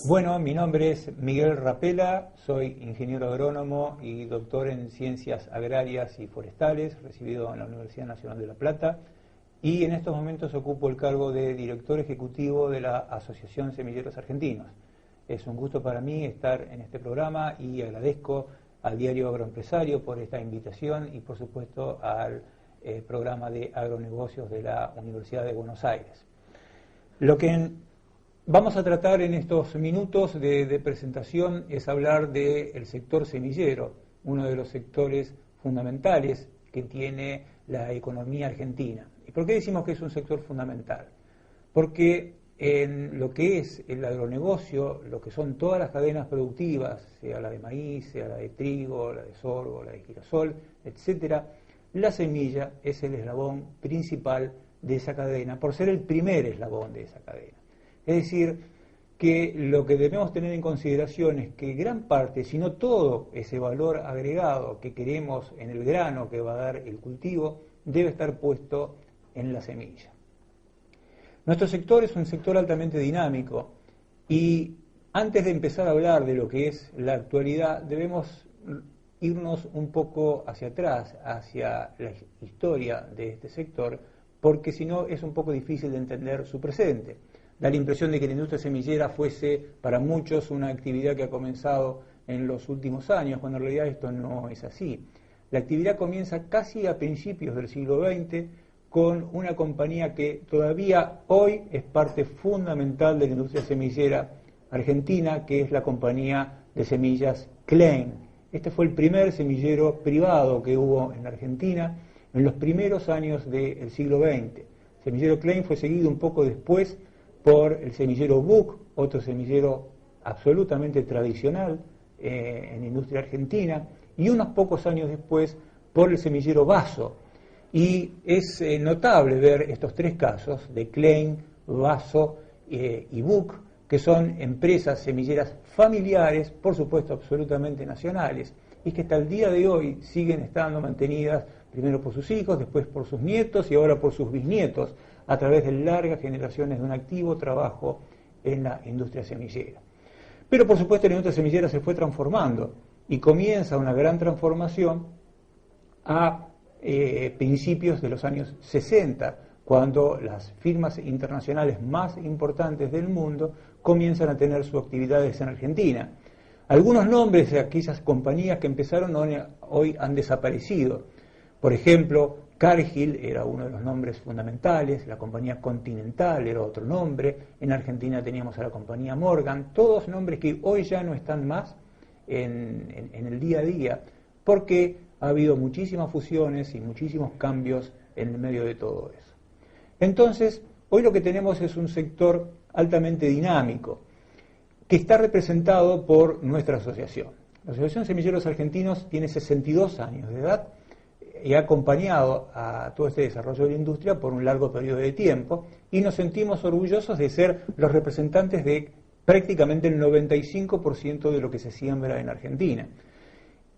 Bueno, mi nombre es Miguel Rapela, soy ingeniero agrónomo y doctor en Ciencias Agrarias y Forestales, recibido en la Universidad Nacional de La Plata, y en estos momentos ocupo el cargo de director ejecutivo de la Asociación Semilleros Argentinos. Es un gusto para mí estar en este programa y agradezco al Diario Agroempresario por esta invitación y por supuesto al programa de agronegocios de la Universidad de Buenos Aires. Lo que vamos a tratar en estos minutos de presentación es hablar del sector semillero, uno de los sectores fundamentales que tiene la economía argentina. ¿Y por qué decimos que es un sector fundamental? Porque en lo que es el agronegocio, lo que son todas las cadenas productivas, sea la de maíz, sea la de trigo, la de sorgo, la de girasol, etcétera, la semilla es el eslabón principal de esa cadena, por ser el primer eslabón de esa cadena. Es decir, que lo que debemos tener en consideración es que gran parte, si no todo ese valor agregado que queremos en el grano que va a dar el cultivo, debe estar puesto en la semilla. Nuestro sector es un sector altamente dinámico y antes de empezar a hablar de lo que es la actualidad, debemos irnos un poco hacia atrás, hacia la historia de este sector, porque si no es un poco difícil de entender su presente. Da la impresión de que la industria semillera fuese para muchos una actividad que ha comenzado en los últimos años, cuando en realidad esto no es así. La actividad comienza casi a principios del siglo XX con una compañía que todavía hoy es parte fundamental de la industria semillera argentina, que es la compañía de semillas Klein. Este fue el primer semillero privado que hubo en Argentina en los primeros años del siglo XX. El semillero Klein fue seguido un poco después por el semillero Buck, otro semillero absolutamente tradicional en la industria argentina, y unos pocos años después por el semillero Vaso. Y es notable ver estos tres casos de Klein, Vaso y Buck, que son empresas semilleras familiares, por supuesto absolutamente nacionales, y que hasta el día de hoy siguen estando mantenidas primero por sus hijos, después por sus nietos y ahora por sus bisnietos, a través de largas generaciones de un activo trabajo en la industria semillera. Pero por supuesto la industria semillera se fue transformando y comienza una gran transformación a principios de los años 60, cuando las firmas internacionales más importantes del mundo comienzan a tener sus actividades en Argentina. Algunos nombres de aquellas compañías que empezaron hoy han desaparecido. Por ejemplo, Cargill era uno de los nombres fundamentales, la compañía Continental era otro nombre, en Argentina teníamos a la compañía Morgan, todos nombres que hoy ya no están más en el día a día, porque ha habido muchísimas fusiones y muchísimos cambios en el medio de todo eso. Entonces, hoy lo que tenemos es un sector altamente dinámico, que está representado por nuestra asociación. La Asociación Semilleros Argentinos tiene 62 años de edad y ha acompañado a todo este desarrollo de la industria por un largo periodo de tiempo y nos sentimos orgullosos de ser los representantes de prácticamente el 95% de lo que se siembra en Argentina.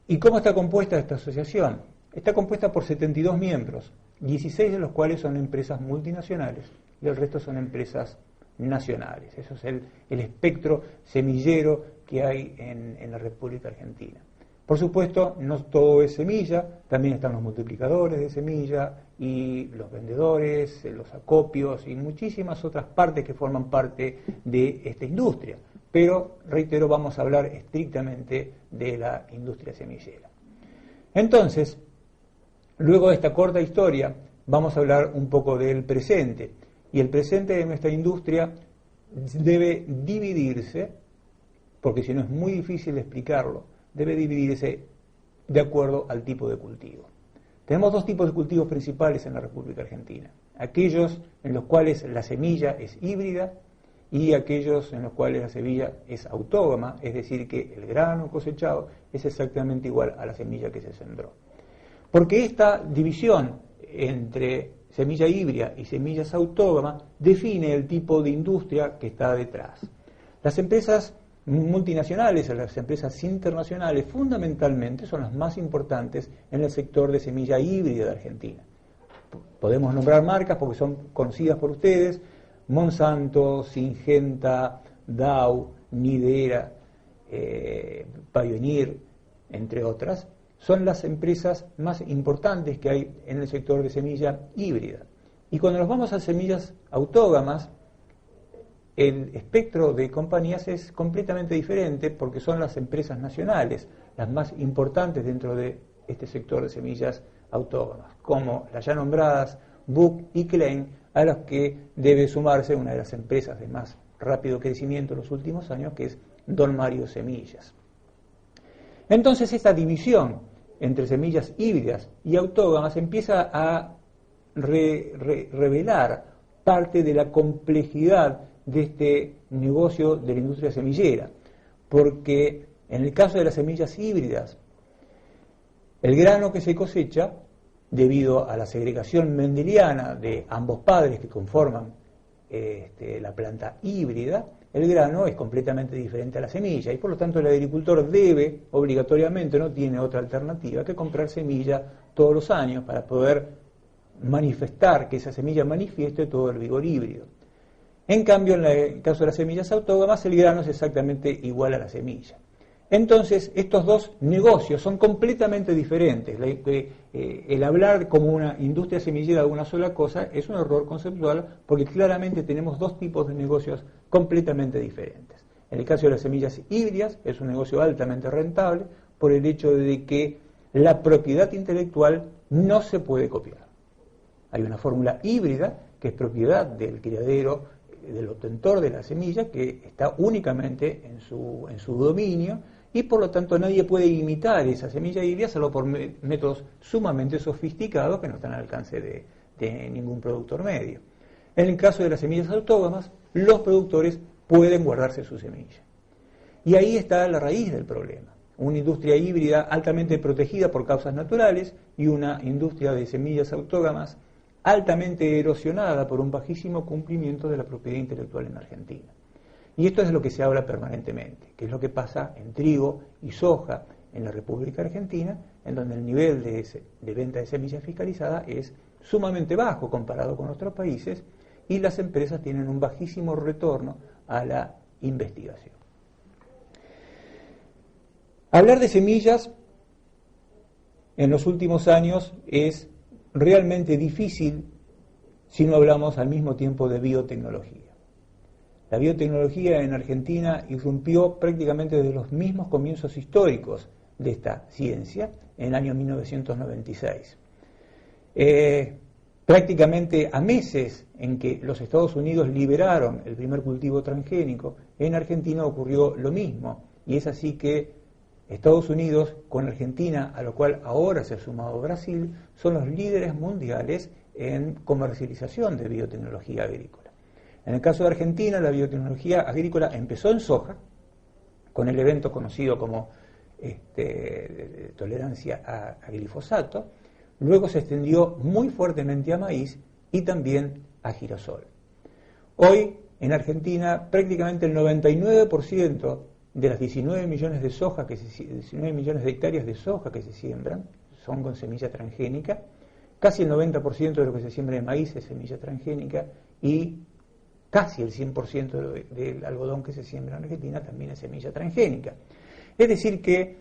¿Y cómo está compuesta esta asociación? Está compuesta por 72 miembros, 16 de los cuales son empresas multinacionales y el resto son empresas nacionales. Eso es el espectro semillero que hay en la República Argentina. Por supuesto, no todo es semilla, también están los multiplicadores de semilla y los vendedores, los acopios y muchísimas otras partes que forman parte de esta industria. Pero, reitero, vamos a hablar estrictamente de la industria semillera. Entonces, luego de esta corta historia, vamos a hablar un poco del presente. Y el presente de nuestra industria debe dividirse, porque si no es muy difícil de explicarlo, debe dividirse de acuerdo al tipo de cultivo. Tenemos dos tipos de cultivos principales en la República Argentina. Aquellos en los cuales la semilla es híbrida y aquellos en los cuales la semilla es autógama, es decir, que el grano cosechado es exactamente igual a la semilla que se sembró. Porque esta división entre semilla híbrida y semillas autógamas define el tipo de industria que está detrás. Las empresas multinacionales, las empresas internacionales, fundamentalmente son las más importantes en el sector de semilla híbrida de Argentina. Podemos nombrar marcas porque son conocidas por ustedes: Monsanto, Syngenta, Dow, Nidera, Pioneer, entre otras, son las empresas más importantes que hay en el sector de semilla híbrida. Y cuando nos vamos a semillas autógamas, el espectro de compañías es completamente diferente porque son las empresas nacionales las más importantes dentro de este sector de semillas autógamas, como las ya nombradas Buck y Klein, a las que debe sumarse una de las empresas de más rápido crecimiento en los últimos años, que es Don Mario Semillas. Entonces esta división entre semillas híbridas y autógamas empieza a revelar parte de la complejidad de este negocio de la industria semillera, porque en el caso de las semillas híbridas, el grano que se cosecha, debido a la segregación mendeliana de ambos padres que conforman la planta híbrida, el grano es completamente diferente a la semilla y por lo tanto el agricultor debe, obligatoriamente, no tiene otra alternativa que comprar semilla todos los años para poder manifestar, que esa semilla manifieste todo el vigor híbrido. En cambio, en el caso de las semillas autógamas, el grano es exactamente igual a la semilla. Entonces, estos dos negocios son completamente diferentes. El hablar como una industria semillera de una sola cosa es un error conceptual porque claramente tenemos dos tipos de negocios completamente diferentes. En el caso de las semillas híbridas es un negocio altamente rentable por el hecho de que la propiedad intelectual no se puede copiar. Hay una fórmula híbrida que es propiedad del criadero, del obtentor de la semilla, que está únicamente en su dominio, y por lo tanto nadie puede imitar esa semilla híbrida salvo por métodos sumamente sofisticados que no están al alcance de ningún productor medio. En el caso de las semillas autógamas, los productores pueden guardarse su semilla. Y ahí está la raíz del problema. Una industria híbrida altamente protegida por causas naturales y una industria de semillas autógamas altamente erosionada por un bajísimo cumplimiento de la propiedad intelectual en Argentina. Y esto es de lo que se habla permanentemente, que es lo que pasa en trigo y soja en la República Argentina, en donde el nivel de venta de semillas fiscalizada es sumamente bajo comparado con otros países y las empresas tienen un bajísimo retorno a la investigación. Hablar de semillas en los últimos años es realmente difícil si no hablamos al mismo tiempo de biotecnología. La biotecnología en Argentina irrumpió prácticamente desde los mismos comienzos históricos de esta ciencia, en el año 1996. Prácticamente a meses en que los Estados Unidos liberaron el primer cultivo transgénico, en Argentina ocurrió lo mismo, y es así que Estados Unidos con Argentina, a lo cual ahora se ha sumado Brasil, son los líderes mundiales en comercialización de biotecnología agrícola. En el caso de Argentina, la biotecnología agrícola empezó en soja, con el evento conocido como tolerancia a glifosato, luego se extendió muy fuertemente a maíz y también a girasol. Hoy, en Argentina, prácticamente el 99% de las 19 millones de soja 19 millones de hectáreas de soja que se siembran son con semilla transgénica, casi el 90% de lo que se siembra de maíz es semilla transgénica y casi el 100% del algodón que se siembra en Argentina también es semilla transgénica. Es decir que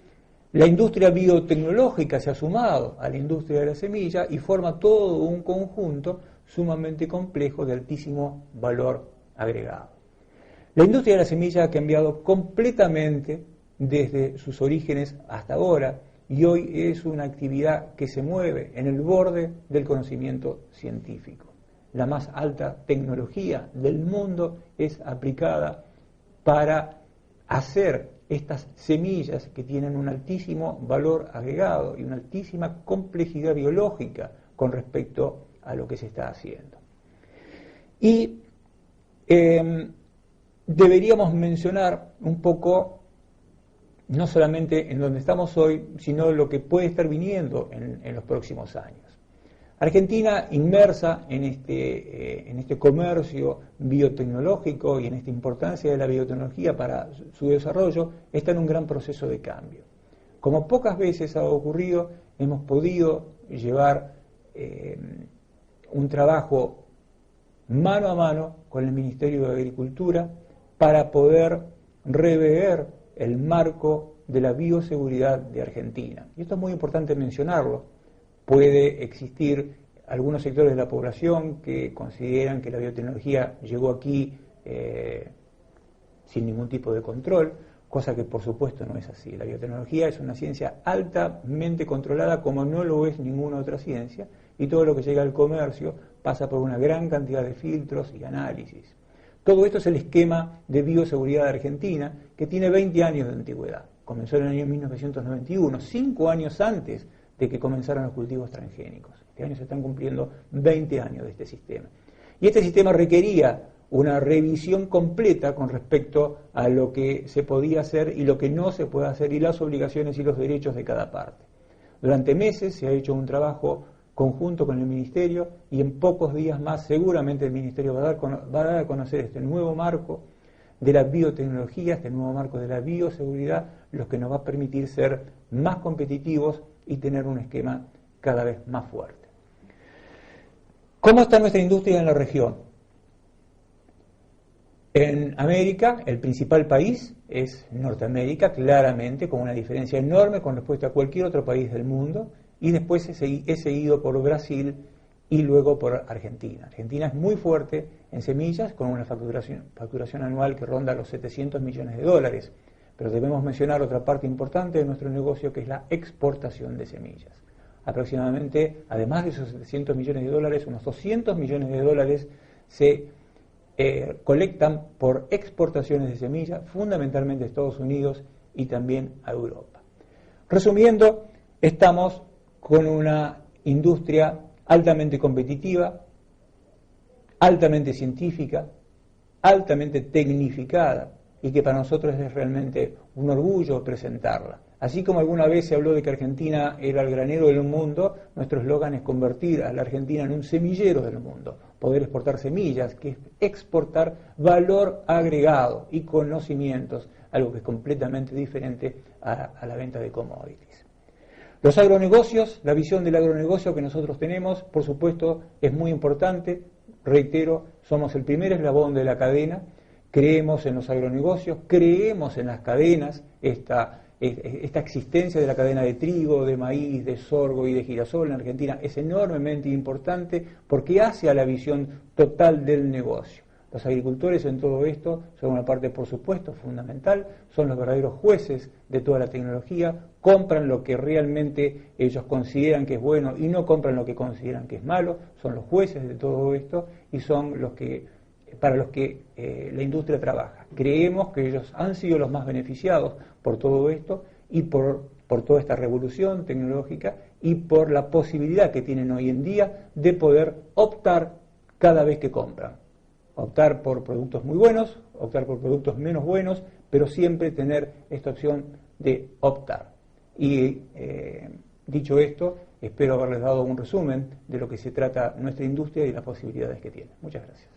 la industria biotecnológica se ha sumado a la industria de la semilla y forma todo un conjunto sumamente complejo de altísimo valor agregado. La industria de la semilla ha cambiado completamente desde sus orígenes hasta ahora y hoy es una actividad que se mueve en el borde del conocimiento científico. La más alta tecnología del mundo es aplicada para hacer estas semillas que tienen un altísimo valor agregado y una altísima complejidad biológica con respecto a lo que se está haciendo. Y deberíamos mencionar un poco, no solamente en donde estamos hoy, sino lo que puede estar viniendo en los próximos años. Argentina, inmersa en este comercio biotecnológico y en esta importancia de la biotecnología para su desarrollo, está en un gran proceso de cambio. Como pocas veces ha ocurrido, hemos podido llevar un trabajo mano a mano con el Ministerio de Agricultura para poder rever el marco de la bioseguridad de Argentina. Y esto es muy importante mencionarlo. Puede existir algunos sectores de la población que consideran que la biotecnología llegó aquí sin ningún tipo de control, cosa que por supuesto no es así. La biotecnología es una ciencia altamente controlada como no lo es ninguna otra ciencia, y todo lo que llega al comercio pasa por una gran cantidad de filtros y análisis. Todo esto es el esquema de bioseguridad de Argentina, que tiene 20 años de antigüedad. Comenzó en el año 1991, 5 años antes de que comenzaran los cultivos transgénicos. Este año se están cumpliendo 20 años de este sistema. Y este sistema requería una revisión completa con respecto a lo que se podía hacer y lo que no se puede hacer, y las obligaciones y los derechos de cada parte. Durante meses se ha hecho un trabajo conjunto con el Ministerio, y en pocos días más seguramente el Ministerio va a dar a conocer este nuevo marco de la biotecnología, este nuevo marco de la bioseguridad, lo que nos va a permitir ser más competitivos y tener un esquema cada vez más fuerte. ¿Cómo está nuestra industria en la región? En América, el principal país es Norteamérica, claramente, con una diferencia enorme con respecto a cualquier otro país del mundo, y después es seguido por Brasil y luego por Argentina. Argentina es muy fuerte en semillas, con una facturación anual que ronda los 700 millones de dólares, pero debemos mencionar otra parte importante de nuestro negocio, que es la exportación de semillas. Aproximadamente, además de esos 700 millones de dólares, unos 200 millones de dólares se colectan por exportaciones de semillas, fundamentalmente a Estados Unidos y también a Europa. Resumiendo, estamos con una industria altamente competitiva, altamente científica, altamente tecnificada, y que para nosotros es realmente un orgullo presentarla. Así como alguna vez se habló de que Argentina era el granero del mundo, nuestro eslogan es convertir a la Argentina en un semillero del mundo, poder exportar semillas, que es exportar valor agregado y conocimientos, algo que es completamente diferente a la venta de commodities. Los agronegocios, la visión del agronegocio que nosotros tenemos, por supuesto, es muy importante. Reitero, somos el primer eslabón de la cadena, creemos en los agronegocios, creemos en las cadenas, esta existencia de la cadena de trigo, de maíz, de sorgo y de girasol en Argentina es enormemente importante porque hace a la visión total del negocio. Los agricultores en todo esto son una parte, por supuesto, fundamental, son los verdaderos jueces de toda la tecnología, compran lo que realmente ellos consideran que es bueno y no compran lo que consideran que es malo, son los jueces de todo esto y son los que, para los que la industria trabaja. Creemos que ellos han sido los más beneficiados por todo esto y por toda esta revolución tecnológica y por la posibilidad que tienen hoy en día de poder optar cada vez que compran. Optar por productos muy buenos, optar por productos menos buenos, pero siempre tener esta opción de optar. Y dicho esto, espero haberles dado un resumen de lo que se trata nuestra industria y las posibilidades que tiene. Muchas gracias.